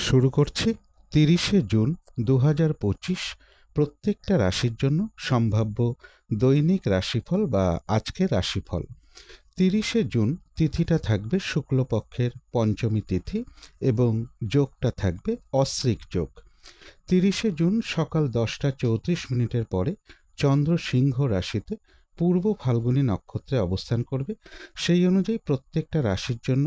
শুরু করছি 30শে জুন 2025 প্রত্যেকটা রাশির জন্য সম্ভাব্য দৈনিক রাশিফল বা আজকের রাশিফল। 30শে জুন তিথিটা থাকবে শুক্লপক্ষের পঞ্চমী তিথি এবং যোগটা থাকবে অশ্রিক যোগ। 30শে জুন সকাল 10:34 পরে চন্দ্র সিংহ রাশিতে পূর্ব ফাল্গুনী নক্ষত্রে অবস্থান করবে। সেই অনুযায়ী প্রত্যেকটা রাশির জন্য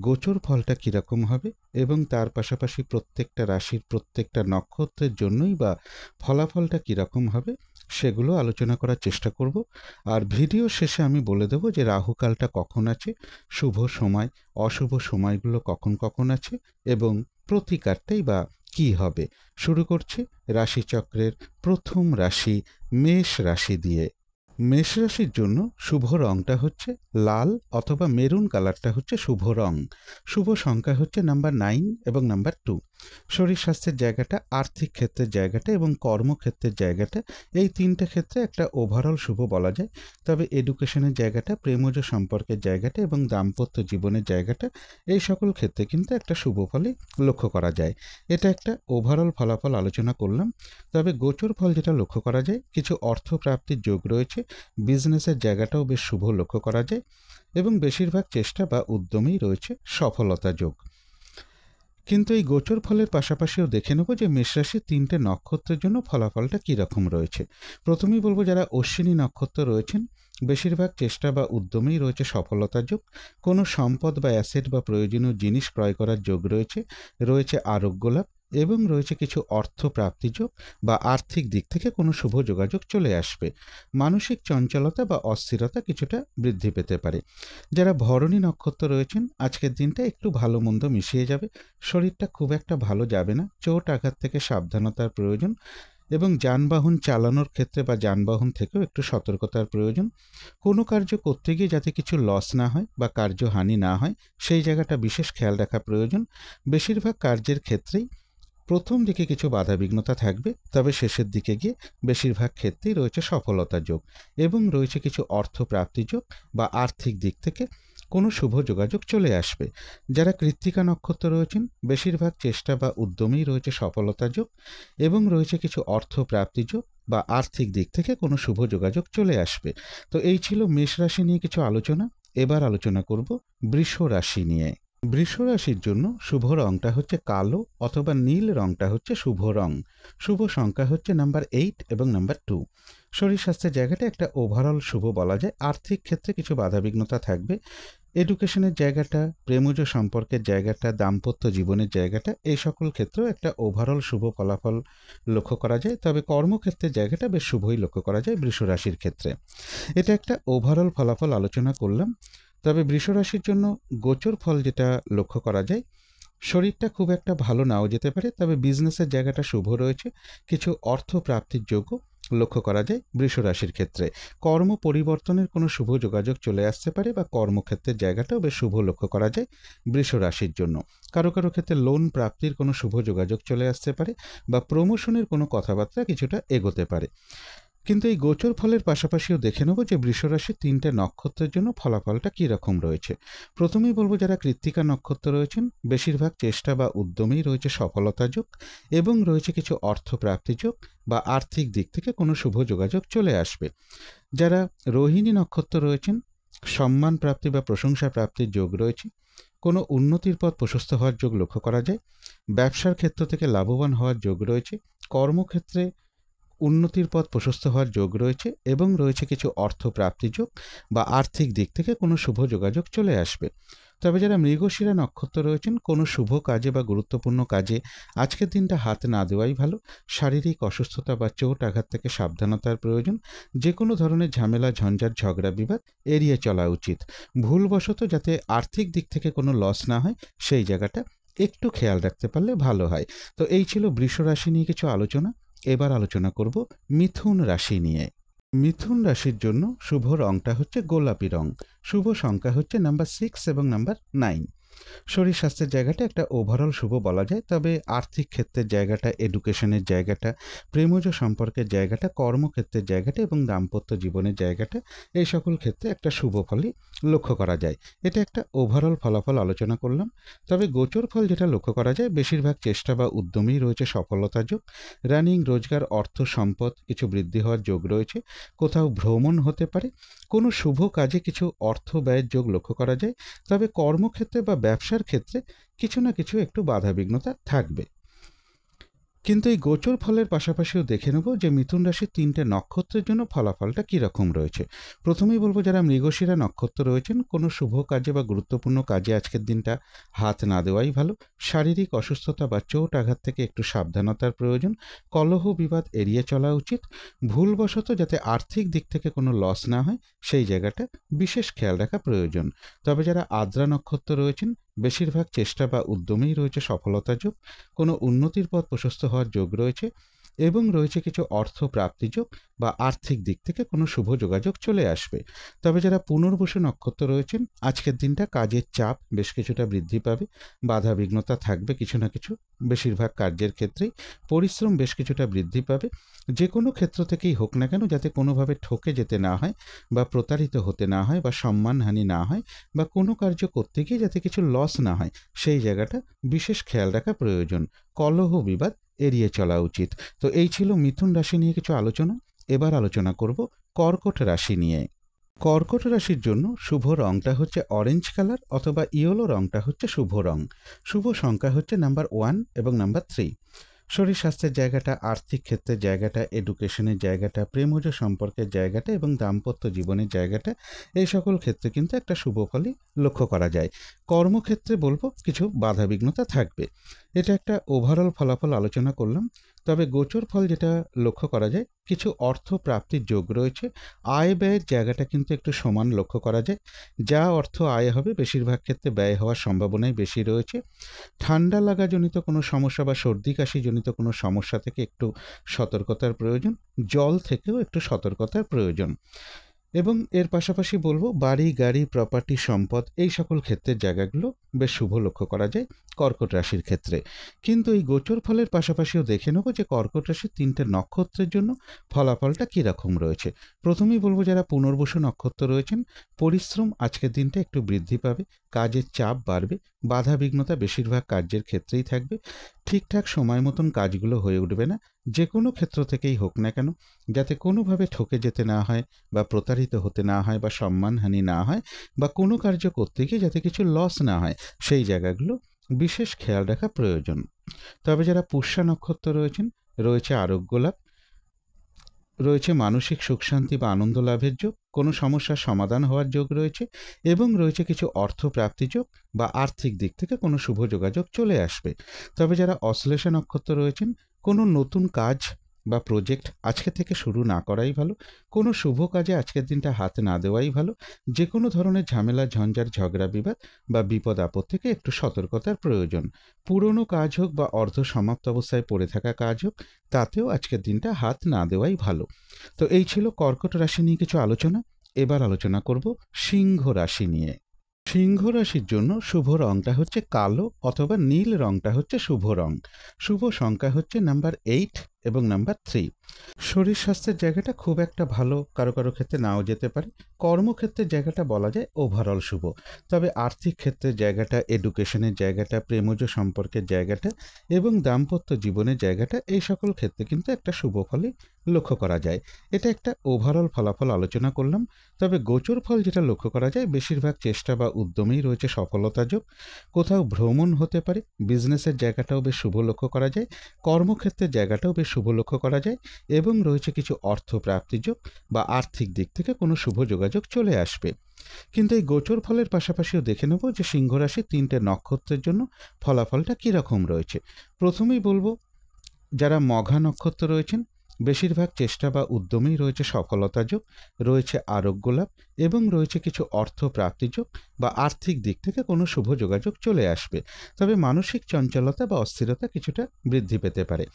গোচর ফলটা কীরকম হবে এবং তার পাশাপাশি প্রত্যেকটা রাশির প্রত্যেকটা নক্ষত্রের জন্যই বা ফলাফলটা কীরকম হবে সেগুলো আলোচনা করার চেষ্টা করব। আর ভিডিও শেষে আমি বলে দেব যে রাহুকালটা কখন আছে, শুভ সময় অশুভ সময়গুলো কখন কখন আছে এবং প্রতিকারটাই বা কী হবে। শুরু করছি রাশিচক্রের প্রথম রাশি মেষ রাশি দিয়ে। মেষ রাশির জন্য শুভ রংটা হচ্ছে লাল অথবা মেরুন কালারটা হচ্ছে শুভ রং। শুভ সংখ্যা হচ্ছে নাম্বার 9 এবং নাম্বার 2। শরীর স্বাস্থ্যের জায়গাটা, আর্থিক ক্ষেত্রের জায়গাটা এবং কর্মক্ষেত্রের জায়গাটা, এই তিনটে ক্ষেত্রে একটা ওভারঅল শুভ বলা যায়। তবে এডুকেশনের জায়গাটা, প্রেমজ সম্পর্কের জায়গাটা এবং দাম্পত্য জীবনের জায়গাটা, এই সকল ক্ষেত্রে কিন্তু একটা শুভ ফলই লক্ষ্য করা যায়। এটা একটা ওভারঅল ফলাফল আলোচনা করলাম। তবে গোচর ফল যেটা লক্ষ্য করা যায়, কিছু অর্থ প্রাপ্তির যোগ রয়েছে, বিজনেসের জায়গাটাও বেশ শুভ লক্ষ্য করা যায় এবং বেশিরভাগ চেষ্টা বা উদ্যমেই রয়েছে সফলতা যোগ। কিন্তু এই গোচর ফলের পাশাপাশিও দেখে নেব যে মেষরাশির তিনটে নক্ষত্রের জন্য ফলাফলটা কীরকম রয়েছে। প্রথমেই বলবো যারা অশ্বিনী নক্ষত্র রয়েছেন, বেশিরভাগ চেষ্টা বা উদ্যমেই রয়েছে সফলতা যোগ। কোনো সম্পদ বা অ্যাসেট বা প্রয়োজনীয় জিনিস ক্রয় করার যোগ রয়েছে, রয়েছে আরোগ্য লাভ এবং রয়েছে কিছু অর্থ প্রাপ্তি যোগ বা আর্থিক দিক থেকে কোনো শুভ যোগাযোগ চলে আসবে। মানসিক চঞ্চলতা বা অস্থিরতা কিছুটা বৃদ্ধি পেতে পারে। যারা ভরণী নক্ষত্র রয়েছেন, আজকের দিনটা একটু ভালো মন্দ মিশিয়ে যাবে। শরীরটা খুব একটা ভালো যাবে না, চোট আঘাত থেকে সাবধানতার প্রয়োজন এবং যানবাহন চালানোর ক্ষেত্রে বা যানবাহন থেকেও একটু সতর্কতার প্রয়োজন। কোনো কার্য করতে গিয়ে যাতে কিছু লস না হয় বা কার্যহানি না হয় সেই জায়গাটা বিশেষ খেয়াল রাখা প্রয়োজন। বেশিরভাগ কার্যের ক্ষেত্রেই প্রথম দিকে কিছু বাধাবিঘ্নতা থাকবে, তবে শেষের দিকে গিয়ে বেশিরভাগ ক্ষেত্রেই রয়েছে সফলতা যোগ এবং রয়েছে কিছু অর্থ প্রাপ্তি যোগ বা আর্থিক দিক থেকে কোনো শুভ যোগাযোগ চলে আসবে। যারা কৃত্তিকা নক্ষত্র রয়েছেন, বেশিরভাগ চেষ্টা বা উদ্যমেই রয়েছে সফলতা যোগ এবং রয়েছে কিছু অর্থ প্রাপ্তি যোগ বা আর্থিক দিক থেকে কোনো শুভ যোগাযোগ চলে আসবে। তো এই ছিল মেষ রাশি নিয়ে কিছু আলোচনা। এবার আলোচনা করব বৃষ রাশি নিয়ে। বৃষ রাশির জন্য শুভ রংটা হচ্ছে কালো অথবা নীল রংটা হচ্ছে শুভ রং। শুভ সংখ্যা হচ্ছে নাম্বার 8 এবং নাম্বার 2। শরীর স্বাস্থ্যের জায়গাটা একটা ওভারঅল শুভ বলা যায়। আর্থিক ক্ষেত্রে কিছু বাধাবিঘ্নতা থাকবে। এডুকেশনের জায়গাটা, প্রেমজ সম্পর্কের জায়গাটা, দাম্পত্য জীবনের জায়গাটা, এই সকল ক্ষেত্রেও একটা ওভারঅল শুভ ফলাফল লক্ষ্য করা যায়। তবে কর্মক্ষেত্রের জায়গাটা বেশ শুভই লক্ষ্য করা যায় বৃষ রাশির ক্ষেত্রে। এটা একটা ওভারঅল ফলাফল আলোচনা করলাম। তবে বৃষ রাশির জন্য গোচর ফল যেটা লক্ষ্য করা যায়, শরীরটা খুব একটা ভালো নাও যেতে পারে, তবে বিজনেসের জায়গাটা শুভ রয়েছে। কিছু অর্থ প্রাপ্তির যোগও লক্ষ্য করা যায় বৃষ রাশির ক্ষেত্রে। কর্ম পরিবর্তনের কোনো শুভ যোগাযোগ চলে আসতে পারে বা কর্মক্ষেত্রের জায়গাটাও বেশ শুভ লক্ষ্য করা যায় বৃষ রাশির জন্য। কারো কারো ক্ষেত্রে লোন প্রাপ্তির কোনো শুভ যোগাযোগ চলে আসতে পারে বা প্রমোশনের কোনো কথাবার্তা কিছুটা এগোতে পারে। কিন্তু এই গোচর ফলের পাশাপাশিও দেখে নেব যে বৃষ রাশির তিনটে নক্ষত্রের জন্য ফলাফলটা কী রকম রয়েছে। প্রথমেই বলবো যারা কৃত্তিকা নক্ষত্র রয়েছেন, বেশিরভাগ চেষ্টা বা উদ্যমেই রয়েছে সফলতা যোগ এবং রয়েছে কিছু অর্থ প্রাপ্তি যোগ বা আর্থিক দিক থেকে কোনো শুভ যোগাযোগ চলে আসবে। যারা রোহিণী নক্ষত্র রয়েছেন, সম্মান প্রাপ্তি বা প্রশংসা প্রাপ্তির যোগ রয়েছে। কোনো উন্নতির পথ প্রশস্ত হওয়ার যোগ লক্ষ্য করা যায়। ব্যবসার ক্ষেত্র থেকে লাভবান হওয়ার যোগ রয়েছে। কর্মক্ষেত্রে উন্নতির পথ প্রশস্ত হওয়ার যোগ রয়েছে এবং রয়েছে কিছু অর্থ প্রাপ্তি যোগ বা আর্থিক দিক থেকে কোনো শুভ যোগাযোগ চলে আসবে। তবে যারা মৃগশিরা নক্ষত্র রয়েছেন, কোনো শুভ কাজে বা গুরুত্বপূর্ণ কাজে আজকের দিনটা হাত না দেওয়াই ভালো। শারীরিক অসুস্থতা বা চোট আঘাত থেকে সাবধানতার প্রয়োজন। যে কোনো ধরনের ঝামেলা, ঝঞ্ঝাট, ঝগড়া, বিবাদ এড়িয়ে চলা উচিত। ভুলবশত যাতে আর্থিক দিক থেকে কোনো লস না হয় সেই জায়গাটা একটু খেয়াল রাখতে পারলে ভালো হয়। তো এই ছিল বৃষ রাশি নিয়ে কিছু আলোচনা। এবার আলোচনা করব মিথুন রাশি নিয়ে। মিথুন রাশির জন্য শুভ রংটা হচ্ছে গোলাপি রং। শুভ সংখ্যা হচ্ছে নাম্বার 6 এবং নাম্বার 9। শরীর স্বাস্থ্যের জায়গাটা একটা ওভারঅল শুভ বলা যায়, তবে আর্থিক ক্ষেত্রের জায়গাটা, এডুকেশনের জায়গাটা, প্রেমজ সম্পর্কের জায়গাটা, কর্মক্ষেত্রের জায়গাটা এবং দাম্পত্য জীবনের জায়গাটা, এই সকল ক্ষেত্রে একটা শুভ ফলই লক্ষ্য করা যায়। এটা একটা ওভারঅল ফলাফল আলোচনা করলাম। তবে গোচর ফল যেটা লক্ষ্য করা যায়, বেশিরভাগ চেষ্টা বা উদ্যমেই রয়েছে সফলতা যোগ। রানিং, রোজগার, অর্থ, সম্পদ কিছু বৃদ্ধি হওয়ার যোগ রয়েছে। কোথাও ভ্রমণ হতে পারে। কোনো শুভ কাজে কিছু অর্থ ব্যয়ের যোগ লক্ষ্য করা যায়। তবে কর্মক্ষেত্রে বা ব্যবসার ক্ষেত্রে কিছু না কিছু একটু বাধাবিঘ্নতা থাকবে। কিন্তু এই গোচর ফলের পাশাপাশিও দেখে নেব যে মিথুন রাশির 3টে নক্ষত্রের জন্য ফলাফলটা কীরকম রয়েছে। প্রথমেই বলবো, যারা মৃগশিরা নক্ষত্র রয়েছেন, কোনো শুভ কাজে বা গুরুত্বপূর্ণ কাজে আজকের দিনটা হাত না দেওয়াই ভালো। শারীরিক অসুস্থতা বা চোট আঘাত থেকে একটু সাবধানতার প্রয়োজন। কলহ বিবাদ এড়িয়ে চলা উচিত। ভুলবশত যাতে আর্থিক দিক থেকে কোনো লস না হয়, সেই জায়গাটা বিশেষ খেয়াল রাখা প্রয়োজন। তবে যারা আদ্রা নক্ষত্র রয়েছেন, বেশিরভাগ চেষ্টা বা উদ্যমেই রয়েছে সফলতা যোগ। কোনো উন্নতির পথ প্রশস্ত হওয়ার যোগ রয়েছে এবং রয়েছে কিছু অর্থ প্রাপ্তি যোগ বা আর্থিক দিক থেকে কোনো শুভ যোগাযোগ চলে আসবে। তবে যারা পুনর্বসু নক্ষত্র রয়েছেন, আজকের দিনটা কাজের চাপ বেশ কিছুটা বৃদ্ধি পাবে। বাধা বিঘ্নতা থাকবে কিছু না কিছু, বেশিরভাগ কার্যের ক্ষেত্রেই পরিশ্রম বেশ কিছুটা বৃদ্ধি পাবে। যে কোনো ক্ষেত্র থেকেই হোক না কেন, যাতে কোনোভাবে ঠকে যেতে না হয় বা প্রতারিত হতে না হয় বা সম্মানহানি না হয় বা কোনো কার্য করতে গিয়ে যাতে কিছু লস না হয়, সেই জায়গাটা বিশেষ খেয়াল রাখা প্রয়োজন। কলহ বিবাদ এড়িয়ে চলা উচিত। তো এই ছিল মিথুন রাশি নিয়ে কিছু আলোচনা। এবার আলোচনা করব কর্কট রাশি নিয়ে। কর্কট রাশির জন্য শুভ রংটা হচ্ছে অরেঞ্জ কালার অথবা ইয়েলো রংটা হচ্ছে শুভ রং। শুভ সংখ্যা হচ্ছে নাম্বার 1 এবং নাম্বার 3। শরীর স্বাস্থ্যের জায়গাটা, আর্থিক ক্ষেত্রের জায়গাটা, এডুকেশনের জায়গাটা, প্রেমজ সম্পর্কের জায়গাটা এবং দাম্পত্য জীবনের জায়গাটা, এই সকল ক্ষেত্রে কিন্তু একটা শুভ ফলই লক্ষ্য করা যায়। কর্মক্ষেত্রে বলবো কিছু বাধাবিঘ্নতা থাকবে। এটা একটা ওভারঅল ফলাফল আলোচনা করলাম। তবে গোচর ফল যেটা লক্ষ্য করা যায়, কিছু অর্থ প্রাপ্তির যোগ রয়েছে। আয় ব্যয়ের জায়গাটা কিন্তু একটু সমান লক্ষ্য করা যায়। যা অর্থ আয় হবে, বেশিরভাগ ক্ষেত্রে ব্যয় হওয়ার সম্ভাবনাই বেশি রয়েছে। ঠান্ডা লাগাজনিত কোনো সমস্যা বা সর্দি কাশিজনিত কোনো সমস্যা থেকে একটু সতর্কতার প্রয়োজন। জল থেকেও একটু সতর্কতার প্রয়োজন। এবং এর পাশাপাশি বলবো, বাড়ি, গাড়ি, প্রপার্টি, সম্পদ, এই সকল ক্ষেত্রের জায়গাগুলো বেশ শুভ লক্ষ্য করা যায় কর্কট রাশির ক্ষেত্রে। কিন্তু এই গোচর ফলের পাশাপাশিও দেখে নেব যে কর্কট রাশির 3টে নক্ষত্রের জন্য ফলাফলটা কীরকম রয়েছে। প্রথমেই বলবো, যারা পুনর্বসু নক্ষত্র রয়েছেন, পরিশ্রম আজকের দিনটা একটু বৃদ্ধি পাবে। কাজের চাপ বাড়বে। বাধা বিঘ্নতা বেশিরভাগ কার্যের ক্ষেত্রেই থাকবে। ঠিকঠাক সময় মতন কাজগুলো হয়ে উঠবে না। যে কোনো ক্ষেত্র থেকেই হোক না কেন, যাতে কোনোভাবে ঠকে যেতে না হয় বা প্রতারিত হতে না হয় বা সম্মানহানি না হয় বা কোনো কার্য করতে গিয়ে যাতে কিছু লস না হয়, সেই জায়গাগুলো বিশেষ খেয়াল রাখা প্রয়োজন। তবে যারা পুষ্যা নক্ষত্র রয়েছেন, রয়েছে আরোগ্য লাভ, রয়েছে মানসিক সুখ শান্তি বা আনন্দ লাভের যোগ। কোনো সমস্যার সমাধান হওয়ার যোগ রয়েছে এবং রয়েছে কিছু অর্থ প্রাপ্তি যোগ বা আর্থিক দিক থেকে কোনো শুভ যোগাযোগ চলে আসবে। তবে যারা অশ্লেষা নক্ষত্র রয়েছেন, কোনো নতুন কাজ বা প্রজেক্ট আজকে থেকে শুরু না করাই ভালো। কোনো শুভ কাজে আজকের দিনটা হাত না দেওয়াই ভালো। যে কোনো ধরনের ঝামেলা, ঝঞ্ঝাট, ঝগড়া বিবাদ বা বিপদ আপদ থেকে একটু সতর্কতার প্রয়োজন। পুরনো কাজ হোক বা অর্ধ সমাপ্ত অবস্থায় পড়ে থাকা কাজ হোক, তাতেও আজকের দিনটা হাত না দেওয়াই ভালো। তো এই ছিল কর্কট রাশি নিয়ে কিছু আলোচনা। এবার আলোচনা করব সিংহ রাশি নিয়ে। সিংহ রাশির জন্য শুভ রংটা হচ্ছে কালো অথবা নীল রংটা হচ্ছে শুভ রং। শুভ সংখ্যা হচ্ছে নাম্বার 8 এবং নাম্বার 3। শরীর স্বাস্থ্যের জায়গাটা খুব একটা ভালো, কারো কারো ক্ষেত্রে নাও যেতে পারে। কর্মক্ষেত্রের জায়গাটা বলা যায় ওভারঅল শুভ। তবে আর্থিক ক্ষেত্রের জায়গাটা, এডুকেশনের জায়গাটা, প্রেমজ সম্পর্কের জায়গাটা এবং দাম্পত্য জীবনের জায়গাটা, এই সকল ক্ষেত্রে কিন্তু একটা শুভ ফলই লক্ষ্য করা যায়। এটা একটা ওভারঅল ফলাফল আলোচনা করলাম। তবে গোচর ফল যেটা লক্ষ্য করা যায়, বেশিরভাগ চেষ্টা বা উদ্যমেই রয়েছে সফলতা যোগ। কোথাও ভ্রমণ হতে পারে। বিজনেসের জায়গাটাও বেশ শুভ লক্ষ্য করা যায়। কর্মক্ষেত্রের জায়গাটাও বেশ শুভ লক্ষ্য করা যায় এবং রয়েছে কিছু অর্থ প্রাপ্তি যোগ বা আর্থিক দিক থেকে কোনো শুভ যোগাযোগ চলে আসবে। কিন্তু এই গোচর ফলের পাশাপাশিও দেখে নেব যে সিংহ রাশির 3টে নক্ষত্রের জন্য ফলাফলটা কীরকম রয়েছে। প্রথমেই বলবো, যারা মঘা নক্ষত্র রয়েছেন, বেশিরভাগ চেষ্টা বা উদ্যমেই রয়েছে সফলতা যোগ, রয়েছে আরোগ্য লাভ এবং রয়েছে কিছু অর্থ প্রাপ্তি যোগ বা আর্থিক দিক থেকে কোনো শুভ যোগাযোগ চলে আসবে। তবে মানসিক চঞ্চলতা বা অস্থিরতা কিছুটা বৃদ্ধি পেতে পারে।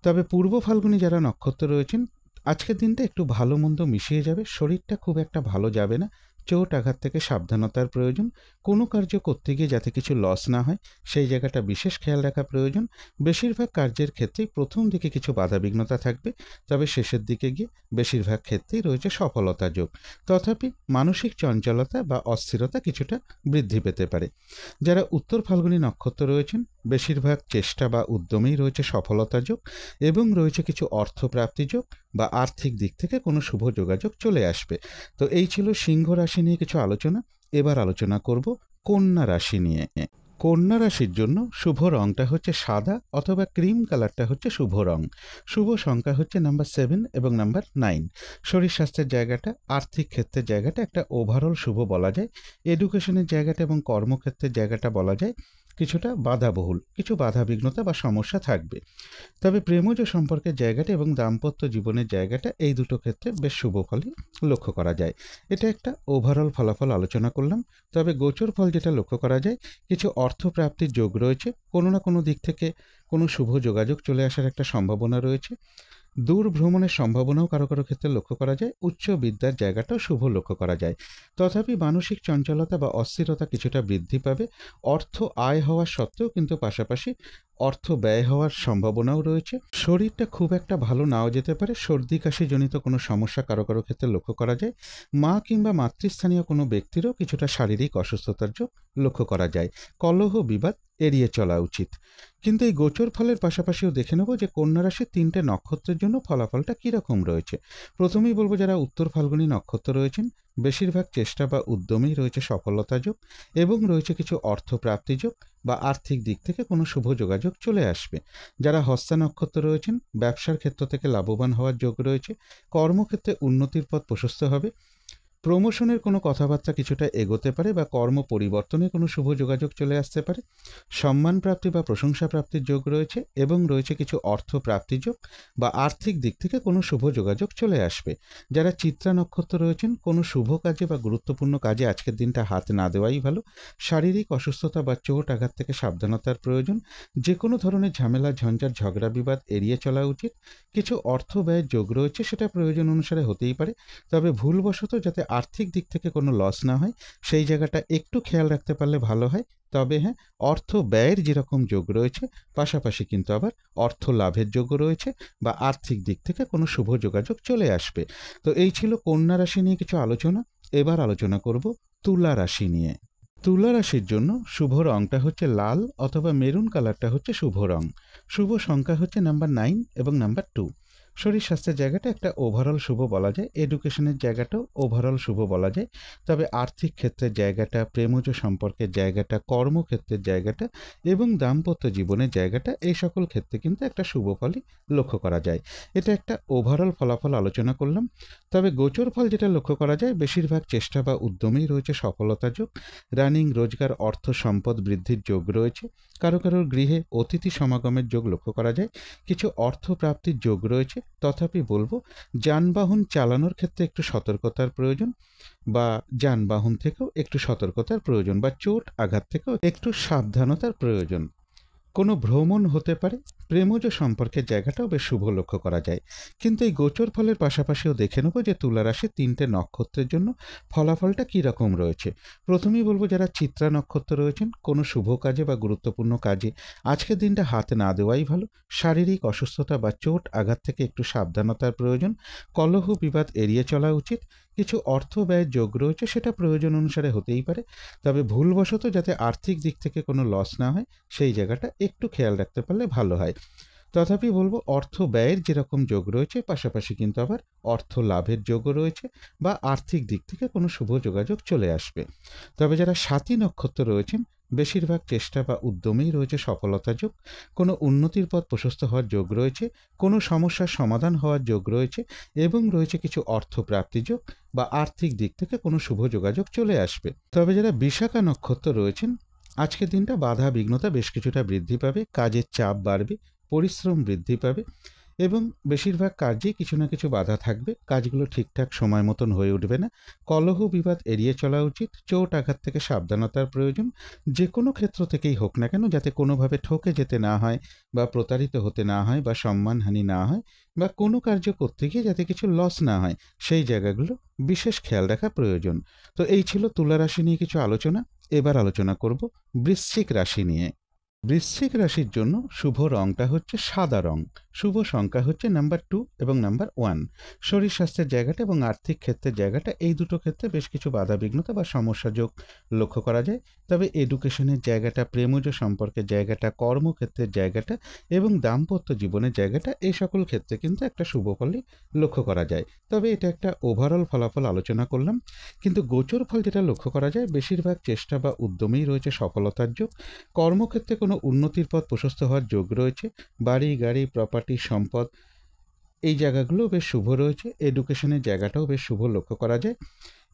তবে পূর্ব ফাল্গুনী যারা নক্ষত্র রয়েছেন, আজকের দিনটা একটু ভালো মন্দ মিশিয়ে যাবে। শরীরটা খুব একটা ভালো যাবে না, চোট আঘাত থেকে সাবধানতার প্রয়োজন। কোনো কার্য করতে গিয়ে যাতে কিছু লস না হয় সেই জায়গাটা বিশেষ খেয়াল রাখা প্রয়োজন। বেশিরভাগ কার্যের ক্ষেত্রেই প্রথম দিকে কিছু বাধাবিঘ্নতা থাকবে, তবে শেষের দিকে গিয়ে বেশিরভাগ ক্ষেত্রেই রয়েছে সফলতা যোগ। তথাপি মানসিক চঞ্চলতা বা অস্থিরতা কিছুটা বৃদ্ধি পেতে পারে। যারা উত্তর ফাল্গুনী নক্ষত্র রয়েছেন বেশিরভাগ চেষ্টা বা উদ্যমেই রয়েছে সফলতা যোগ এবং রয়েছে কিছু অর্থপ্রাপ্তি যোগ বা আর্থিক দিক থেকে কোনো শুভ যোগাযোগ চলে আসবে। তো এই ছিল সিংহ রাশি নিয়ে কিছু আলোচনা। এবার আলোচনা করব কন্যা রাশি নিয়ে। কন্যা রাশির জন্য শুভ রংটা হচ্ছে সাদা অথবা ক্রিম কালারটা হচ্ছে শুভ রং। শুভ সংখ্যা হচ্ছে নাম্বার 7 এবং নাম্বার 9। শরীর স্বাস্থ্যের জায়গাটা, আর্থিক ক্ষেত্রের জায়গাটা একটা ওভারঅল শুভ বলা যায়। এডুকেশনের জায়গাটা এবং কর্মক্ষেত্রের জায়গাটা বলা যায় কিছুটা বাধাবহুল, কিছু বাধাবিঘ্নতা বা সমস্যা থাকবে। তবে প্রেমজ সম্পর্কের জায়গাটা এবং দাম্পত্য জীবনের জায়গাটা এই দুটো ক্ষেত্রে বেশ শুভ ফলই লক্ষ্য করা যায়। এটা একটা ওভারঅল ফলাফল আলোচনা করলাম। তবে গোচর ফল যেটা লক্ষ্য করা যায়, কিছু অর্থপ্রাপ্তির যোগ রয়েছে, কোনো না কোনো দিক থেকে কোনো শুভ যোগাযোগ চলে আসার একটা সম্ভাবনা রয়েছে। দূর ভ্রমণের সম্ভাবনাও কারো কারো ক্ষেত্রে লক্ষ্য করা যায়। উচ্চ বিদ্যার জায়গাটাও শুভ লক্ষ্য করা যায়। তথাপি মানসিক চঞ্চলতা বা অস্থিরতা কিছুটা বৃদ্ধি পাবে। অর্থ আয় হওয়ার সত্ত্বেও কিন্তু পাশাপাশি অর্থ ব্যয় হওয়ার সম্ভাবনাও রয়েছে। শরীরটা খুব একটা ভালো নাও যেতে পারে। সর্দি কাশি জনিত কোনো সমস্যা কারো কারো ক্ষেত্রে লক্ষ্য করা যায়। মা কিংবা মাতৃস্থানীয় কোনো ব্যক্তিরও কিছুটা শারীরিক অসুস্থতার যোগ লক্ষ্য করা যায়। কলহ বিবাদ এড়িয়ে চলা উচিত। কিন্তু এই গোচর ফলের পাশাপাশিও দেখে নেব যে কন্যা রাশির 3টে নক্ষত্রের জন্য ফলাফলটা কীরকম রয়েছে। প্রথমেই বলবো যারা উত্তর ফাল্গুনী নক্ষত্র রয়েছেন বেশিরভাগ চেষ্টা বা উদ্যমেই রয়েছে সফলতা যোগ এবং রয়েছে কিছু অর্থপ্রাপ্তি যোগ বা আর্থিক দিক থেকে কোনো শুভ যোগাযোগ চলে আসবে। যারা হস্তা নক্ষত্র রয়েছেন ব্যবসার ক্ষেত্র থেকে লাভবান হওয়ার যোগ রয়েছে। কর্মক্ষেত্রে উন্নতির পথ প্রশস্ত হবে। প্রমোশনের কোনো কথাবার্তা কিছুটা এগোতে পারে বা কর্ম পরিবর্তনে কোনো শুভ যোগাযোগ চলে আসতে পারে। সম্মান প্রাপ্তি বা প্রশংসা প্রাপ্তির যোগ রয়েছে এবং রয়েছে কিছু অর্থ প্রাপ্তি যোগ বা আর্থিক দিক থেকে কোনো শুভ যোগাযোগ চলে আসবে। যারা চিত্রা নক্ষত্র রয়েছেন কোনো শুভ কাজে বা গুরুত্বপূর্ণ কাজে আজকের দিনটা হাত না দেওয়াই ভালো। শারীরিক অসুস্থতা বা চোট আঘাত থেকে সাবধানতার প্রয়োজন। যে কোনো ধরনের ঝামেলা ঝঞ্ঝাট ঝগড়া বিবাদ এড়িয়ে চলা উচিত। কিছু অর্থ ব্যয়ের যোগ রয়েছে, সেটা প্রয়োজন অনুসারে হতেই পারে, তবে ভুলবশত যাতে আর্থিক দিক থেকে কোনো লস না হয় সেই জায়গাটা একটু খেয়াল রাখতে পারলে ভালো হয়। তবে হ্যাঁ, অর্থ ব্যয়ের যেরকম যোগ রয়েছে পাশাপাশি কিন্তু আবার অর্থ লাভের যোগও রয়েছে বা আর্থিক দিক থেকে কোনো শুভ যোগাযোগ চলে আসবে। তো এই ছিল কন্যা রাশি নিয়ে কিছু আলোচনা। এবার আলোচনা করব তুলা রাশি নিয়ে। তুলা রাশির জন্য শুভ রংটা হচ্ছে লাল অথবা মেরুন কালারটা হচ্ছে শুভ রং। শুভ সংখ্যা হচ্ছে নাম্বার 9 এবং নাম্বার 2। শরীর স্বাস্থ্যের জায়গাটা একটা ওভারঅল শুভ বলা যায়। এডুকেশনের জায়গাটাও ওভারঅল শুভ বলা যায়। তবে আর্থিক ক্ষেত্রের জায়গাটা, প্রেমজ সম্পর্কের জায়গাটা, কর্মক্ষেত্রের জায়গাটা এবং দাম্পত্য জীবনের জায়গাটা এই সকল ক্ষেত্রে কিন্তু একটা শুভ ফলই লক্ষ্য করা যায়। এটা একটা ওভারঅল ফলাফল আলোচনা করলাম। তবে গোচর ফল যেটা লক্ষ্য করা যায় বেশিরভাগ চেষ্টা বা উদ্যমেই রয়েছে সফলতা যোগ। রানিং রোজগার অর্থ সম্পদ বৃদ্ধির যোগ রয়েছে। কারো কারোর গৃহে অতিথি সমাগমের যোগ লক্ষ্য করা যায়। কিছু অর্থ প্রাপ্তির যোগ রয়েছে। তথাপি বলবো যানবাহন চালানোর ক্ষেত্রে একটু সতর্কতার প্রয়োজন বা যানবাহন থেকেও একটু সতর্কতার প্রয়োজন বা চোট আঘাত থেকেও একটু সাবধানতার প্রয়োজন। কোনো ভ্রমণ হতে পারে। প্রেমজ সম্পর্কের জায়গাটাও বেশ শুভ লক্ষ্য করা যায়। কিন্তু এই গোচর ফলের পাশাপাশিও দেখে নেব যে তুলা রাশির 3টে নক্ষত্রের জন্য ফলাফলটা কী রকম রয়েছে। প্রথমেই বলবো যারা চিত্রা নক্ষত্র রয়েছেন কোনো শুভ কাজে বা গুরুত্বপূর্ণ কাজে আজকের দিনটা হাত না দেওয়াই ভালো। শারীরিক অসুস্থতা বা চোট আঘাত থেকে একটু সাবধানতার প্রয়োজন। কলহ বিবাদ এড়িয়ে চলা উচিত। কিছু অর্থ ব্যয়ের যোগ রয়েছে, সেটা প্রয়োজন অনুসারে হতেই পারে, তবে ভুলবশত যাতে আর্থিক দিক থেকে কোনো লস না হয় সেই জায়গাটা একটু খেয়াল রাখতে পারলে ভালো হয়। তথাপি বলবো অর্থ ব্যয়ের যেরকম যোগ রয়েছে পাশাপাশি কিন্তু আবার অর্থ লাভের যোগও রয়েছে বা আর্থিক দিক থেকে কোনো শুভ যোগাযোগ চলে আসবে। তবে যারা স্বাতী নক্ষত্র রয়েছেন বেশিরভাগ চেষ্টা বা উদ্যমেই রয়েছে সফলতা যোগ। কোনো উন্নতির পথ প্রশস্ত হওয়ার যোগ রয়েছে। কোনো সমস্যার সমাধান হওয়ার যোগ রয়েছে এবং রয়েছে কিছু অর্থ প্রাপ্তি যোগ বা আর্থিক দিক থেকে কোনো শুভ যোগাযোগ চলে আসবে। তবে যারা বিশাখা নক্ষত্র রয়েছেন আজকের দিনটা বাধা বিঘ্নতা বেশ কিছুটা বৃদ্ধি পাবে। কাজের চাপ বাড়বে, পরিশ্রম বৃদ্ধি পাবে এবং বেশিরভাগ কাজেই কিছু না কিছু বাধা থাকবে, কাজগুলো ঠিকঠাক সময় মতন হয়ে উঠবে না। কলহ বিবাদ এড়িয়ে চলা উচিত, চোট আঘাত থেকে সাবধানতার প্রয়োজন, যে কোনো ক্ষেত্র থেকেই হোক না কেন, যাতে কোনোভাবে ঠকে যেতে না হয় বা প্রতারিত হতে না হয় বা সম্মানহানি না হয় বা কোনো কার্য করতে গিয়ে যাতে কিছু লস না হয়, সেই জায়গাগুলো বিশেষ খেয়াল রাখা প্রয়োজন। তো এই ছিল তুলা রাশি নিয়ে কিছু আলোচনা। এবার আলোচনা করব বৃশ্চিক রাশি নিয়ে। বৃশ্চিক রাশির জন্য শুভ রংটা হচ্ছে সাদা রং, শুভ সংখ্যা হচ্ছে নাম্বার 2 এবং নাম্বার 1। শরীর স্বাস্থ্যের জায়গাটা এবং আর্থিক ক্ষেত্রের জায়গাটা, এই দুটো ক্ষেত্রে বেশ কিছু বাধাবিঘ্নতা বা সমস্যা যোগ লক্ষ্য করা যায়। তবে এডুকেশনের জায়গাটা, প্রেমজ সম্পর্কের জায়গাটা, কর্মক্ষেত্রের জায়গাটা এবং দাম্পত্য জীবনের জায়গাটা, এই সকল ক্ষেত্রে কিন্তু একটা শুভ ফলই লক্ষ্য করা যায়। তবে এটা একটা ওভারঅল ফলাফল আলোচনা করলাম, কিন্তু গোচর ফল যেটা লক্ষ্য করা যায়, বেশিরভাগ চেষ্টা বা উদ্যমেই রয়েছে সফলতার যোগ। কর্মক্ষেত্রে কোনো উন্নতির পথ প্রশস্ত হওয়ার যোগ রয়েছে। বাড়ি গাড়ি প্রপার্টি সম্পদ, এই জায়গাগুলো বেশ শুভ রয়েছে। এডুকেশনের জায়গাটাও বেশ শুভ লক্ষ্য করা যায়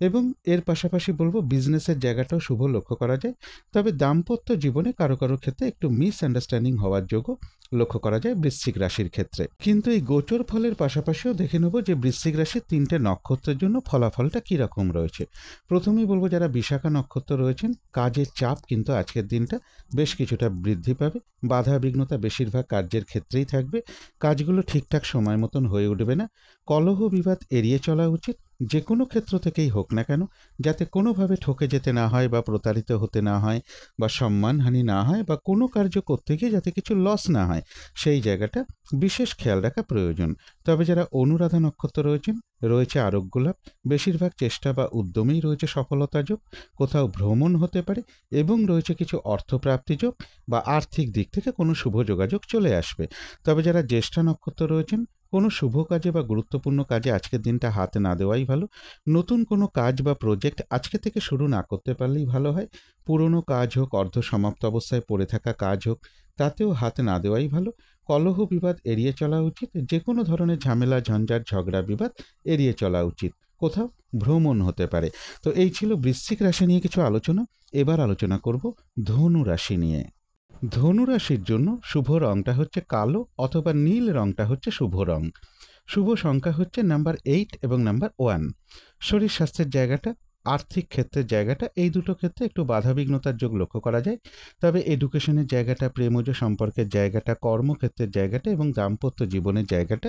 এবং এর পাশাপাশি বলবো বিজনেসের জায়গাটাও শুভ লক্ষ্য করা যায়। তবে দাম্পত্য জীবনে কারো কারো ক্ষেত্রে একটু মিসআন্ডারস্ট্যান্ডিং হওয়ার যোগও লক্ষ্য করা যায় বৃশ্চিক রাশির ক্ষেত্রে। কিন্তু এই গোচর ফলের পাশাপাশিও দেখে নেব যে বৃশ্চিক রাশির 3টে নক্ষত্রের জন্য ফলাফলটা কীরকম রয়েছে। প্রথমেই বলবো যারা বিশাখা নক্ষত্র রয়েছেন, কাজের চাপ কিন্তু আজকের দিনটা বেশ কিছুটা বৃদ্ধি পাবে। বাধা বিঘ্নতা বেশিরভাগ কার্যের ক্ষেত্রেই থাকবে, কাজগুলো ঠিকঠাক সময় মতন হয়ে উঠবে না। কলহ বিবাদ এড়িয়ে চলা উচিত, যে কোনো ক্ষেত্র থেকেই হোক না কেন, যাতে কোনোভাবে ঠকে যেতে না হয় বা প্রতারিত হতে না হয় বা সম্মানহানি না হয় বা কোনো কার্য করতে গিয়ে যাতে কিছু লস না হয়, সেই জায়গাটা বিশেষ খেয়াল রাখা প্রয়োজন। তবে যারা অনুরাধা নক্ষত্র রয়েছেন, রয়েছে আরোগ্য লাভ, বেশিরভাগ চেষ্টা বা উদ্যমেই রয়েছে সফলতা যোগ, কোথাও ভ্রমণ হতে পারে এবং রয়েছে কিছু অর্থপ্রাপ্তি যোগ বা আর্থিক দিক থেকে কোনো শুভ যোগাযোগ চলে আসবে। তবে যারা জ্যেষ্ঠা নক্ষত্র রয়েছেন, কোনো শুভ কাজে বা গুরুত্বপূর্ণ কাজে আজকের দিনটা হাত না দেওয়াই ভালো। নতুন কোনো কাজ বা প্রজেক্ট আজকে থেকে শুরু না করতে পারলেই ভালো হয়। পুরনো কাজ হোক, অর্ধ সমাপ্ত অবস্থায় পড়ে থাকা কাজ হোক, তাতেও হাত না দেওয়াই ভালো। কলহ বিবাদ এড়িয়ে চলা উচিত, যে কোনো ধরনের ঝামেলা ঝঞ্ঝাট ঝগড়া বিবাদ এড়িয়ে চলা উচিত। কোথাও ভ্রমণ হতে পারে। তো এই ছিল বৃশ্চিক রাশি নিয়ে কিছু আলোচনা। এবার আলোচনা করব ধনু রাশি নিয়ে। ধনু রাশির জন্য শুভ রংটা হচ্ছে কালো অথবা নীল রংটা হচ্ছে শুভ রং। শুভ সংখ্যা হচ্ছে নাম্বার 8 এবং নাম্বার 1। শরীর স্বাস্থ্যের জায়গাটা, আর্থিক ক্ষেত্রের জায়গাটা, এই দুটো ক্ষেত্রে একটু বাধাবিঘ্নতার যোগ লক্ষ্য করা যায়। তবে এডুকেশনের জায়গাটা, প্রেমজ সম্পর্কের জায়গাটা, কর্মক্ষেত্রের জায়গাটা এবং দাম্পত্য জীবনের জায়গাটা,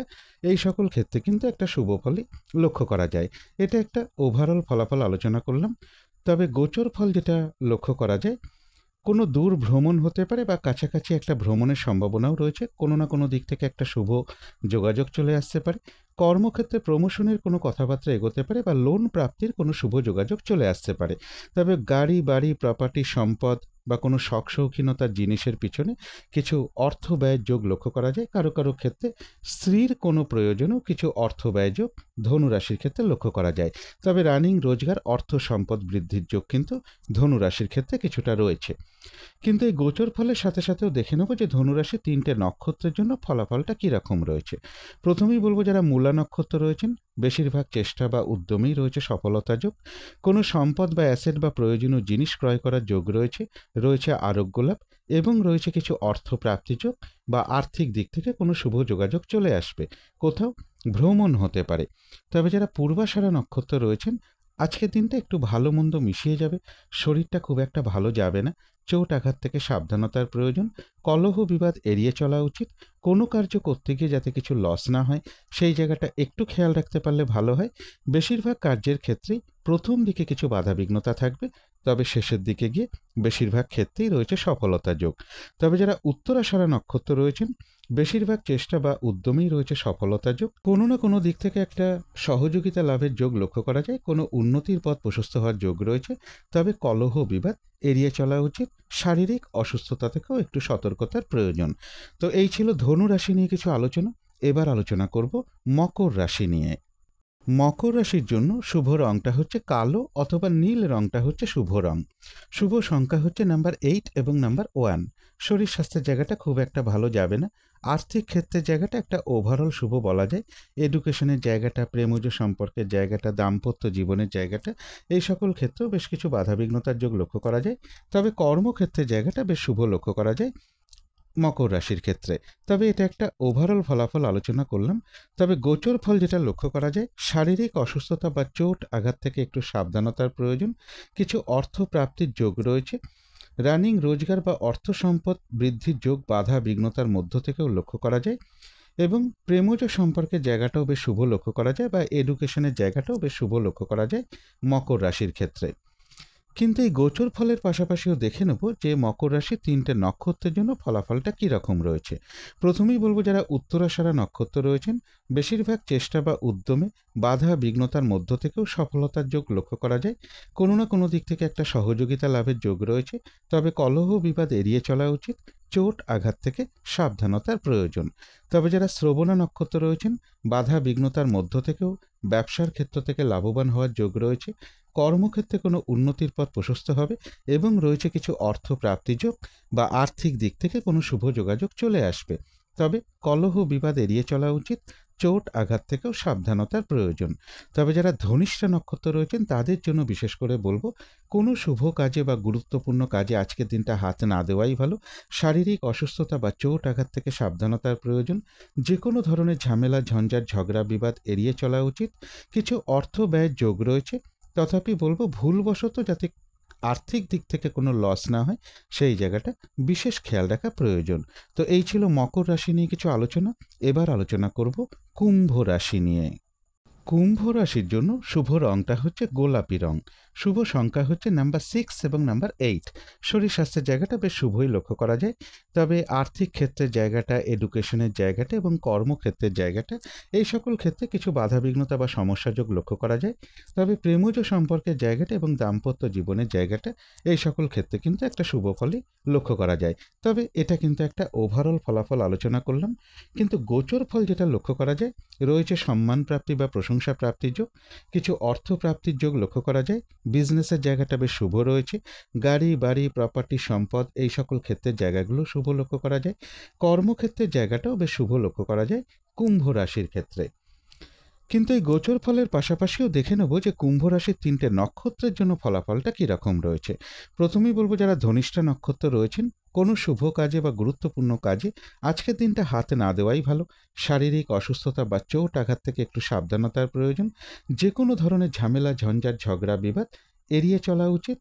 এই সকল ক্ষেত্রে কিন্তু একটা শুভ ফলই লক্ষ্য করা যায়। এটা একটা ওভারঅল ফলাফল আলোচনা করলাম। তবে গোচর ফল যেটা লক্ষ্য করা যায়, কোনো দূর ভ্রমণ হতে পারে বা কাছাকাছি একটা ভ্রমণের সম্ভাবনাও রয়েছে। কোনো না কোনো দিক থেকে একটা শুভ যোগাযোগ চলে আসতে পারে। কর্মক্ষেত্রে প্রমোশনের কোনো কথাবার্তা এগোতে পারে বা লোন প্রাপ্তির কোনো শুভ যোগাযোগ চলে আসতে পারে। তবে গাড়ি বাড়ি প্রপার্টি সম্পদ বা কোনো শখ শৌখিনতার জিনিসের পিছনে কিছু অর্থ ব্যয়ের যোগ লক্ষ্য করা যায়। কারো কারো ক্ষেত্রে স্ত্রীর কোনো প্রয়োজনেও কিছু অর্থ ব্যয় যোগ ধনুরাশির ক্ষেত্রে লক্ষ্য করা যায়। তবে রানিং রোজগার, অর্থ সম্পদ বৃদ্ধির যোগ কিন্তু ধনুরাশির ক্ষেত্রে কিছুটা রয়েছে। কিন্তু এই গোচর ফলের সাথে সাথেও দেখে নেব যে ধনুরাশি 3টে নক্ষত্রের জন্য ফলাফলটা কীরকম রয়েছে। প্রথমেই বলবো যারা মূলা নক্ষত্র রয়েছেন, বেশিরভাগ চেষ্টা বা উদ্যমেই রয়েছে সফলতা যোগ। কোনো সম্পদ বা অ্যাসেট বা প্রয়োজনীয় জিনিস ক্রয় করার যোগ রয়েছে। রয়েছে আরোগ্য লাভ এবং রয়েছে কিছু অর্থ প্রাপ্তি যোগ বা আর্থিক দিক থেকে কোনো শুভ যোগাযোগ চলে আসবে। কোথাও ভ্রমণ হতে পারে। তবে যারা পূর্বাষাঢ়া নক্ষত্র রয়েছেন, আজকের দিনটা একটু ভালো মন্দ মিশিয়ে যাবে। শরীরটা খুব একটা ভালো যাবে না। চোট আঘাত থেকে সাবধানতার প্রয়োজন। কলহ বিবাদ এড়িয়ে চলা উচিত। কোনো কার্য করতে গিয়ে যাতে কিছু লস না হয়, সেই জায়গাটা একটু খেয়াল রাখতে পারলে ভালো হয়। বেশিরভাগ কার্যের ক্ষেত্রেই প্রথম দিকে কিছু বাধাবিঘ্নতা থাকবে, তবে শেষের দিকে গিয়ে বেশিরভাগ ক্ষেত্রেই রয়েছে সফলতা যোগ। তবে যারা উত্তরাষাঢ়া নক্ষত্র রয়েছেন, বেশিরভাগ চেষ্টা বা উদ্যমেই রয়েছে সফলতা যোগ। কোনো না কোনো দিক থেকে একটা সহযোগিতা লাভের যোগ লক্ষ্য করা যায়। কোনো উন্নতির পথ প্রশস্ত হওয়ার যোগ রয়েছে। তবে কলহ বিবাদ এড়িয়ে চলা উচিত। শারীরিক অসুস্থতা থেকেও একটু সতর্কতার প্রয়োজন। তো এই ছিল ধনু রাশি নিয়ে কিছু আলোচনা। এবার আলোচনা করব মকর রাশি নিয়ে। মকর রাশির জন্য শুভ রংটা হচ্ছে কালো অথবা নীল রংটা হচ্ছে শুভ রং। শুভ সংখ্যা হচ্ছে নাম্বার 8 এবং নাম্বার 1। শরীর স্বাস্থ্যের জায়গাটা খুব একটা ভালো যাবে না। আর্থিক ক্ষেত্রের জায়গাটা একটা ওভারঅল শুভ বলা যায়। এডুকেশনের জায়গাটা, প্রেমজ সম্পর্কের জায়গাটা, দাম্পত্য জীবনের জায়গাটা, এই সকল ক্ষেত্রেও বেশ কিছু বাধাবিঘ্নতার যোগ লক্ষ্য করা যায়। তবে কর্মক্ষেত্রের জায়গাটা বেশ শুভ লক্ষ্য করা যায়। মকর রাশির ক্ষেত্রে। তবে এটা একটা ওভারঅল ফলাফল আলোচনা করলাম। তবে গোচর ফল যেটা লক্ষ্য করা যায়, শারীরিক অসুস্থতা বা চোট আঘাত থেকে একটু সাবধানতার প্রয়োজন। কিছু অর্থ প্রাপ্তির যোগ রয়েছে। রানিং রোজগার বা অর্থ সম্পদ বৃদ্ধির যোগ বাধা বিঘ্নতার মধ্য থেকেও লক্ষ্য করা যায়। এবং প্রেমজ সম্পর্কের জায়গাটাও বেশ শুভ লক্ষ্য করা যায়, বা এডুকেশনের জায়গাটাও বেশ শুভ লক্ষ্য করা যায় মকর রাশির ক্ষেত্রে। কিন্তু এই গোচর ফলের পাশাপাশিও দেখে নেব যে মকর রাশির 3টে নক্ষত্রের জন্য ফলাফলটা কী রকম রয়েছে। প্রথমেই বলবো, যারা উত্তরাষাঢ়া নক্ষত্র রয়েছেন, বেশিরভাগ চেষ্টা বা উদ্যমে বাধা বিঘ্নতার মধ্য থেকেও সফলতার যোগ লক্ষ্য করা যায়। কোনো না কোনো দিক থেকে একটা সহযোগিতা লাভের যোগ রয়েছে। তবে কলহ বিবাদ এড়িয়ে চলা উচিত। চোট আঘাত থেকে সাবধানতার প্রয়োজন। তবে যারা শ্রবণা নক্ষত্র রয়েছেন, বাধা বিঘ্নতার মধ্য থেকেও ব্যবসার ক্ষেত্র থেকে লাভবান হওয়ার যোগ রয়েছে। কর্মক্ষেত্রে কোনো উন্নতির পথ প্রশস্ত হবে এবং রয়েছে কিছু অর্থ প্রাপ্তিযোগ বা আর্থিক দিক থেকে কোনো শুভ যোগাযোগ চলে আসবে। তবে কলহ বিবাদ এড়িয়ে চলা উচিত। চোট আঘাত থেকেও সাবধানতার প্রয়োজন। তবে যারা ধনিষ্ঠা নক্ষত্র রয়েছেন, তাদের জন্য বিশেষ করে বলবো, কোনো শুভ কাজে বা গুরুত্বপূর্ণ কাজে আজকের দিনটা হাত না দেওয়াই ভালো। শারীরিক অসুস্থতা বা চোট আঘাত থেকে সাবধানতার প্রয়োজন। যে কোনো ধরনের ঝামেলা ঝঞ্ঝাট ঝগড়া বিবাদ এড়িয়ে চলা উচিত। কিছু অর্থ ব্যয়ের যোগ রয়েছে। তথাপি বলবো, ভুলবশত যাতে আর্থিক দিক থেকে কোনো লস না হয়, সেই জায়গাটা বিশেষ খেয়াল রাখা প্রয়োজন। তো এই ছিল মকর রাশি নিয়ে কিছু আলোচনা। এবার আলোচনা করব কুম্ভ রাশি নিয়ে। কুম্ভ রাশির জন্য শুভ রংটা হচ্ছে গোলাপি রং। শুভ সংখ্যা হচ্ছে নাম্বার 6 এবং নাম্বার 8। শরীর স্বাস্থ্যের জায়গাটা বেশ শুভই লক্ষ্য করা যায়। তবে আর্থিক ক্ষেত্রের জায়গাটা, এডুকেশনের জায়গাটা এবং কর্মক্ষেত্রের জায়গাটা, এই সকল ক্ষেত্রে কিছু বাধাবিঘ্নতা বা সমস্যাযোগ লক্ষ্য করা যায়। তবে প্রেমজ সম্পর্কের জায়গাটা এবং দাম্পত্য জীবনের জায়গাটা, এই সকল ক্ষেত্রে কিন্তু একটা শুভ ফলই লক্ষ্য করা যায়। তবে এটা কিন্তু একটা ওভারঅল ফলাফল আলোচনা করলাম। কিন্তু গোচর ফল যেটা লক্ষ্য করা যায়, রয়েছে সম্মান প্রাপ্তি বা প্রশংসা প্রাপ্তির যোগ। কিছু অর্থ প্রাপ্তির যোগ লক্ষ্য করা যায়। বিজনেসের জায়গাটা বেশ শুভ রয়েছে। গাড়ি বাড়ি প্রপার্টি সম্পদ, এই সকল ক্ষেত্রের জায়গাগুলো শুভ লক্ষ্য করা যায়। কর্মক্ষেত্রের জায়গাটাও বেশ শুভ লক্ষ্য করা যায় কুম্ভ রাশির ক্ষেত্রে। কিন্তু এই গোচর ফলের পাশাপাশিও দেখে নেব যে কুম্ভ রাশির 3টে নক্ষত্রের জন্য ফলাফলটা কীরকম রয়েছে। প্রথমেই বলবো, যারা ধনিষ্ঠা নক্ষত্র রয়েছেন, কোনো শুভ কাজে বা গুরুত্বপূর্ণ কাজে আজকের দিনটা হাতে না দেওয়াই ভালো। শারীরিক অসুস্থতা বা চোট আঘাত থেকে একটু সাবধানতার প্রয়োজন। যে কোনো ধরনের ঝামেলা ঝঞ্ঝাট ঝগড়া বিবাদ এড়িয়ে চলা উচিত।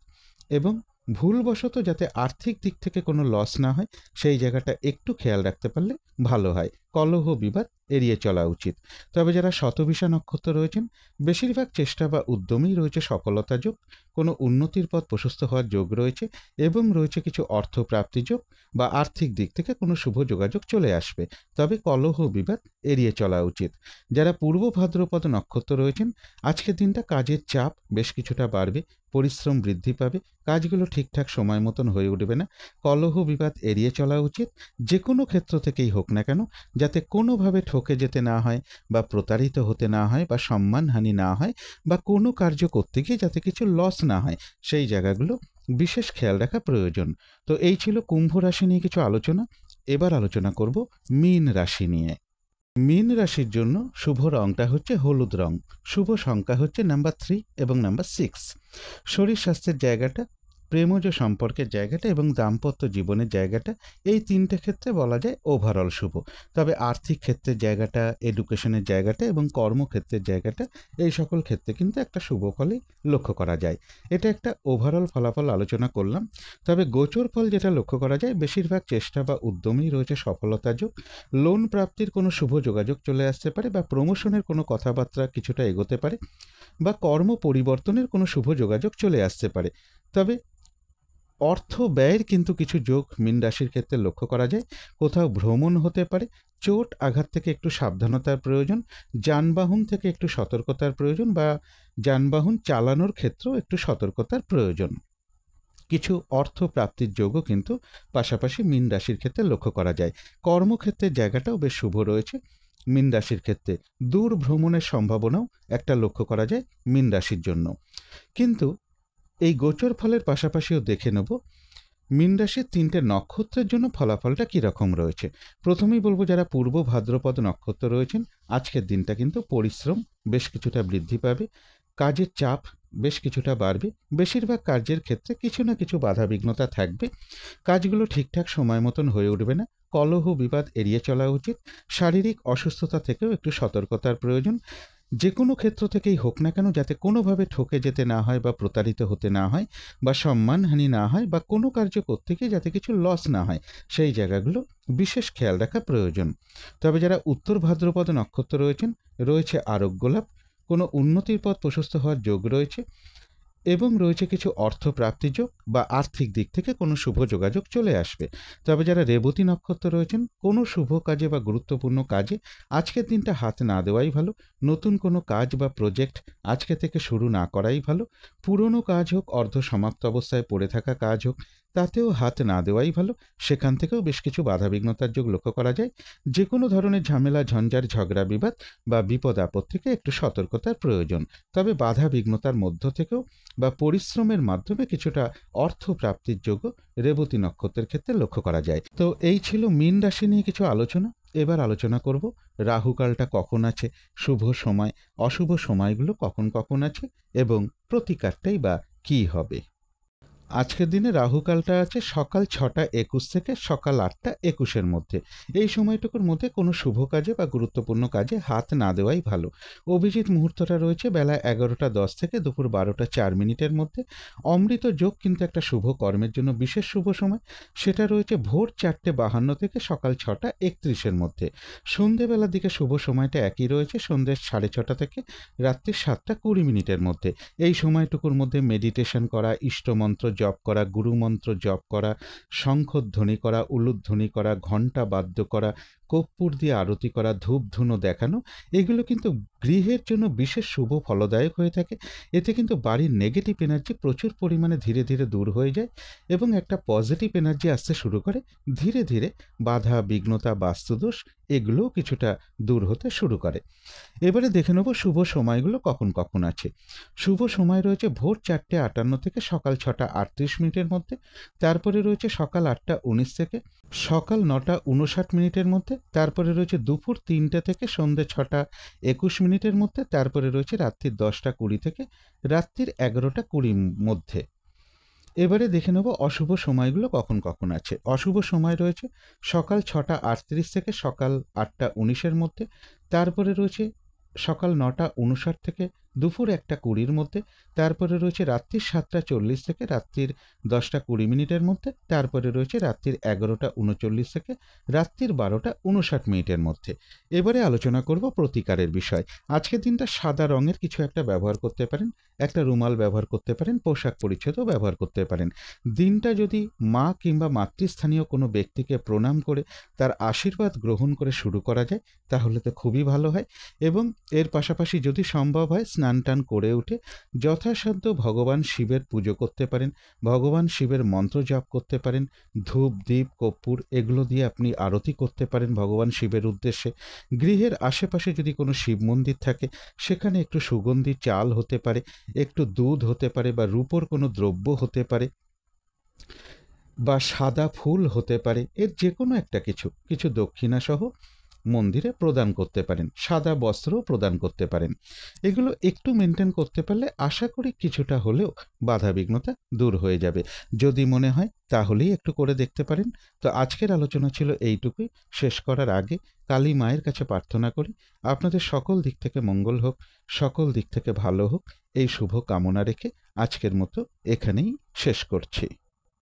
এবং ভুলবশত যাতে আর্থিক দিক থেকে কোনো লস না হয়, সেই জায়গাটা একটু খেয়াল রাখতে পারলে ভালো হয়। কলহ বিবাদ এড়িয়ে চলা উচিত। তবে যারা শতভিষা নক্ষত্র রয়েছেন, বেশিরভাগ চেষ্টা বা উদ্যমেই রয়েছে সফলতা যোগ। কোনো উন্নতির পথ প্রশস্ত হওয়ার যোগ রয়েছে এবং রয়েছে কিছু অর্থ প্রাপ্তি যোগ বা আর্থিক দিক থেকে কোনো শুভ যোগাযোগ চলে আসবে। তবে কলহ বিবাদ এড়িয়ে চলা উচিত। যারা পূর্ব ভাদ্রপদ নক্ষত্র রয়েছেন, আজকের দিনটা কাজের চাপ বেশ কিছুটা বাড়বে। পরিশ্রম বৃদ্ধি পাবে। কাজগুলো ঠিকঠাক সময় মতন হয়ে উঠবে না। কলহ বিবাদ এড়িয়ে চলা উচিত। যে কোনো ক্ষেত্র থেকেই হোক না কেন, যাতে কোনোভাবে ঠকে যেতে না হয় বা প্রতারিত হতে না হয় বা সম্মানহানি না হয় বা কোনো কার্য করতে গিয়ে যাতে কিছু লস না হয়, সেই জায়গাগুলো বিশেষ খেয়াল রাখা প্রয়োজন। তো এই ছিল কুম্ভ রাশি নিয়ে কিছু আলোচনা। এবার আলোচনা করব মীন রাশি নিয়ে। মীন রাশির জন্য শুভ রংটা হচ্ছে হলুদ রং। শুভ সংখ্যা হচ্ছে নাম্বার 3 এবং নাম্বার 6। শরীর স্বাস্থ্যের জায়গাটা, প্রেমজ সম্পর্কের জায়গাটা এবং দাম্পত্য জীবনের জায়গাটা, এই 3টে ক্ষেত্রে বলা যায় ওভারঅল শুভ। তবে আর্থিক ক্ষেত্রের জায়গাটা, এডুকেশনের জায়গাটা এবং কর্মক্ষেত্রের জায়গাটা, এই সকল ক্ষেত্রে কিন্তু একটা শুভ ফলই লক্ষ্য করা যায়। এটা একটা ওভারঅল ফলাফল আলোচনা করলাম। তবে গোচর ফল যেটা লক্ষ্য করা যায়, বেশিরভাগ চেষ্টা বা উদ্যমেই রয়েছে সফলতা যোগ। লোন প্রাপ্তির কোনো শুভ যোগাযোগ চলে আসতে পারে বা প্রমোশনের কোনো কথাবার্তা কিছুটা এগোতে পারে বা কর্ম পরিবর্তনের কোনো শুভ যোগাযোগ চলে আসতে পারে। তবে অর্থ ব্যয়ের কিন্তু কিছু যোগ মীন রাশির ক্ষেত্রে লক্ষ্য করা যায়। কোথাও ভ্রমণ হতে পারে। চোট আঘাত থেকে একটু সাবধানতার প্রয়োজন। যানবাহন থেকে একটু সতর্কতার প্রয়োজন বা যানবাহন চালানোর ক্ষেত্রেও একটু সতর্কতার প্রয়োজন। কিছু অর্থ প্রাপ্তির যোগও কিন্তু পাশাপাশি মীন রাশির ক্ষেত্রে লক্ষ্য করা যায়। কর্মক্ষেত্রের জায়গাটাও বেশ শুভ রয়েছে মীন রাশির ক্ষেত্রে। দূর ভ্রমণের সম্ভাবনাও একটা লক্ষ্য করা যায় মীন রাশির জন্য। কিন্তু এই গোচর ফলের পাশাপাশিও দেখে নেব মীন রাশির 3টে নক্ষত্রের জন্য ফলাফলটা কীরকম রয়েছে। প্রথমেই বলবো, যারা পূর্ব ভাদ্রপদ নক্ষত্র রয়েছেন, আজকের দিনটা কিন্তু পরিশ্রম বেশ কিছুটা বৃদ্ধি পাবে। কাজের চাপ বেশ কিছুটা বাড়বে। বেশিরভাগ কার্যের ক্ষেত্রে কিছু না কিছু বাধাবিঘ্নতা থাকবে। কাজগুলো ঠিকঠাক সময় মতন হয়ে উঠবে না। কলহ বিবাদ এড়িয়ে চলা উচিত। শারীরিক অসুস্থতা থেকেও একটু সতর্কতার প্রয়োজন। যে কোনো ক্ষেত্র থেকেই হোক না কেন, যাতে কোনোভাবে ঠকে যেতে না হয় বা প্রতারিত হতে না হয় বা সম্মানহানি না হয় বা কোনো কার্য করতে গিয়ে যাতে কিছু লস না হয়, সেই জায়গাগুলো বিশেষ খেয়াল রাখা প্রয়োজন। তবে যারা উত্তর ভাদ্রপদ নক্ষত্র রয়েছে আরোগ্য লাভ, কোনো উন্নতির পথ প্রশস্ত হওয়ার যোগ রয়েছে এবং রয়েছে কিছু অর্থপ্রাপ্তি যোগ বা আর্থিক দিক থেকে কোনো শুভ যোগাযোগ চলে আসবে। তবে যারা রেবতী নক্ষত্র রয়েছেন, কোনো শুভ কাজে বা গুরুত্বপূর্ণ কাজে আজকের দিনটা হাত না দেওয়াই ভালো। নতুন কোনো কাজ বা প্রজেক্ট আজকে থেকে শুরু না করাই ভালো। পুরনো কাজ হোক, অর্ধ সমাপ্ত অবস্থায় পড়ে থাকা কাজ হোক, তাতেও হাত না দেওয়াই ভালো। সেখান থেকেও বেশ কিছু বাধাবিঘ্নতার যোগ লক্ষ্য করা যায়। যে কোনো ধরনের ঝামেলা, ঝঞ্ঝাট, ঝগড়া বিবাদ বা বিপদ আপদ থেকে একটু সতর্কতার প্রয়োজন। তবে বাধা বিঘ্নতার মধ্য থেকেও বা পরিশ্রমের মাধ্যমে কিছুটা অর্থ প্রাপ্তির যোগ্য রেবতী নক্ষত্রের ক্ষেত্রে লক্ষ্য করা যায়। তো এই ছিল মীন রাশি নিয়ে কিছু আলোচনা। এবার আলোচনা করব রাহুকালটা কখন আছে, শুভ সময়, অশুভ সময়গুলো কখন কখন আছে এবং প্রতিকারটাই বা কী হবে। আজকের দিনে রাহুকালটা আছে সকাল 6:21 থেকে সকাল 8:21 মধ্যে। এই সময়টুকুর মধ্যে কোনো শুভ কাজে বা গুরুত্বপূর্ণ কাজে হাত না দেওয়াই ভালো। অভিজিৎ মুহূর্তটা রয়েছে বেলা 11:10 থেকে দুপুর 12:04 মধ্যে। অমৃত যোগ কিন্তু একটা শুভ কর্মের জন্য বিশেষ শুভ সময়, সেটা রয়েছে ভোর 4:52 থেকে সকাল 6:31 মধ্যে। সন্ধেবেলার দিকে শুভ সময়টা একই রয়েছে, সন্ধ্যে 6:30 থেকে রাত্রি 7:20 মধ্যে। এই সময়টুকুর মধ্যে মেডিটেশন করা, ইষ্টমন্ত্র জপ করা, গুরুমন্ত্র জপ করা, শঙ্খধ্বনি করা, উলুধ্বনি করা, ঘণ্টা বাদ্য করা, কর্পূর দিয়ে আরতি করা, ধূপ ধুনো দেখানো, এগুলো কিন্তু গৃহের জন্য বিশেষ শুভ ফলদায়ক হয়ে থাকে। এতে কিন্তু বাড়ির নেগেটিভ এনার্জি প্রচুর পরিমাণে ধীরে ধীরে দূর হয়ে যায় এবং একটা পজিটিভ এনার্জি আসতে শুরু করে। ধীরে ধীরে বাধা বিঘ্নতা, বাস্তুদোষ এগুলোও কিছুটা দূর হতে শুরু করে। এবারে দেখে নেব শুভ সময়গুলো কখন কখন আছে। শুভ সময় রয়েছে ভোর 4:58 থেকে সকাল 6:38 মধ্যে। তারপরে রয়েছে সকাল 8:19 থেকে সকাল 9:59 মধ্যে। তারপরে রয়েছে দুপুর 3টে থেকে সন্ধ্যে 6:21 মধ্যে। তারপরে রয়েছে রাত্রির 10:20 থেকে রাত্রির 11:20 মধ্যে। এবারে দেখে নেব অশুভ সময়গুলো কখন কখন আছে। অশুভ সময় রয়েছে সকাল 6:38 থেকে সকাল 8:19 মধ্যে। তারপরে রয়েছে সকাল 9:59 থেকে দুপুর 1:20 মধ্যে। তারপরে রয়েছে রাত্রির 7:40 থেকে রাত্রির 10:20 মধ্যে। তারপরে রয়েছে রাত্রির 11:39 থেকে রাত্রির 12:59 মধ্যে। এবারে আলোচনা করব প্রতিকারের বিষয়। আজকের দিনটা সাদা রঙের কিছু একটা ব্যবহার করতে পারেন, একটা রুমাল ব্যবহার করতে পারেন, পোশাক পরিচ্ছদও ব্যবহার করতে পারেন। দিনটা যদি মা কিংবা মাতৃস্থানীয় কোনো ব্যক্তিকে প্রণাম করে তার আশীর্বাদ গ্রহণ করে শুরু করা যায় তাহলে তো খুবই ভালো হয়। এবং এর পাশাপাশি যদি সম্ভব হয় স্নান টান করে উঠে যথাসাধ্য ভগবান শিবের পুজো করতে পারেন, ভগবান শিবের মন্ত্র জপ করতে পারেন, ধূপ দীপ কর্পূর এগুলো দিয়ে আপনি আরতি করতে পারেন ভগবান শিবের উদ্দেশ্যে। গৃহের আশেপাশে যদি কোনো শিব মন্দির থাকে সেখানে একটু সুগন্ধি চাল হতে পারে, একটু দুধ হতে পারে বা রূপোর কোনো দ্রব্য হতে পারে বা সাদা ফুল হতে পারে, এর যে কোনো একটা কিছু দক্ষিণাসহ মন্দিরে প্রদান করতে পারেন। সাদা বস্ত্রও প্রদান করতে পারেন। এগুলো একটু মেনটেন করতে পারলে আশা করি কিছুটা হলেও বাধাবিঘ্নতা দূর হয়ে যাবে। যদি মনে হয় তাহলেই একটু করে দেখতে পারেন। তো আজকের আলোচনা ছিল এইটুকুই। শেষ করার আগে কালী মায়ের কাছে প্রার্থনা করি আপনাদের সকল দিক থেকে মঙ্গল হোক, সকল দিক থেকে ভালো হোক, এই শুভ কামনা রেখে আজকের মতো এখানেই শেষ করছি।